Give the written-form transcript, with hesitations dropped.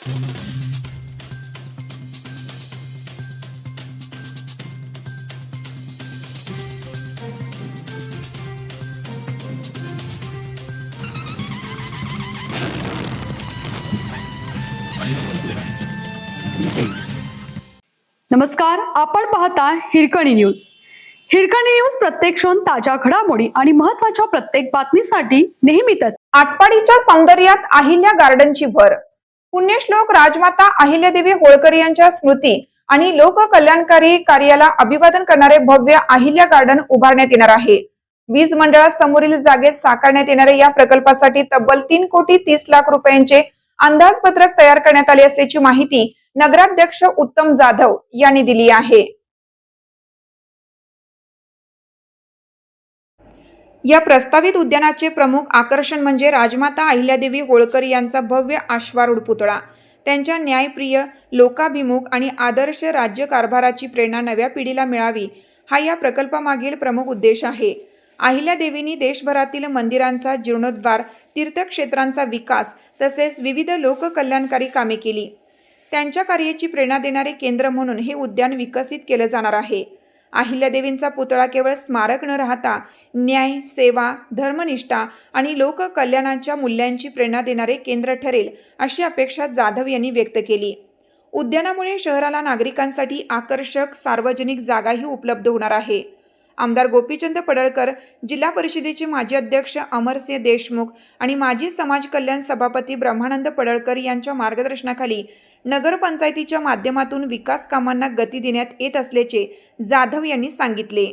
नमस्कार, आपण पाहता हिरकणी न्यूज. हिरकणी न्यूज प्रत्येक क्षण ताज्या घडामोडी आणि महत्त्वाच्या प्रत्येक बातमीसाठी नेहमीच आटपाडीच्या सौंदर्यात अहिल्या गार्डनची भर. पुण्यश्लोक राजमाता अहिल्यादेवी होळकर यांच्या स्मृती आणि लोककल्याणकारी कार्याला अभिवादन करणारे भव्य अहिल्या गार्डन उभारण्यात येणार आहे. वीज मंडळासमोरील जागेत साकारण्यात येणाऱ्या या प्रकल्पासाठी तब्बल 3,30,00,000 रुपयांचे अंदाजपत्रक तयार करण्यात आले असल्याची माहिती नगराध्यक्ष उत्तम जाधव यांनी दिली आहे. या प्रस्तावित उद्यानाचे प्रमुख आकर्षण म्हणजे राजमाता अहिल्यादेवी होळकर यांचा भव्य अश्वारूढ पुतळा. त्यांच्या न्यायप्रिय, लोकाभिमुख आणि आदर्श राज्यकारभाराची प्रेरणा नव्या पिढीला मिळावी, हा या प्रकल्पामागील प्रमुख उद्देश आहे. अहिल्यादेवींनी देशभरातील मंदिरांचा जीर्णोद्धार, तीर्थक्षेत्रांचा विकास तसेच विविध लोककल्याणकारी कामे केली. त्यांच्या कार्याची प्रेरणा देणारे केंद्र म्हणून हे उद्यान विकसित केलं जाणार आहे. अहिल्यादेवींचा पुतळा केवळ स्मारक न राहता न्याय, सेवा, धर्मनिष्ठा आणि लोककल्याणाच्या मूल्यांची प्रेरणा देणारे केंद्र ठरेल, अशी अपेक्षा जाधव यांनी व्यक्त केली. उद्यानामुळे शहराला नागरिकांसाठी आकर्षक सार्वजनिक जागाही उपलब्ध होणार आहे. आमदार गोपीचंद पडळकर, जिल्हा परिषदेचे माजी अध्यक्ष अमरसिंह देशमुख आणि माजी समाज कल्याण सभापती ब्रह्मानंद पडळकर यांच्या मार्गदर्शनाखाली नगरपंचायतीच्या माध्यमातून विकास कामांना गती देण्यात येत असल्याचे जाधव यांनी सांगितले.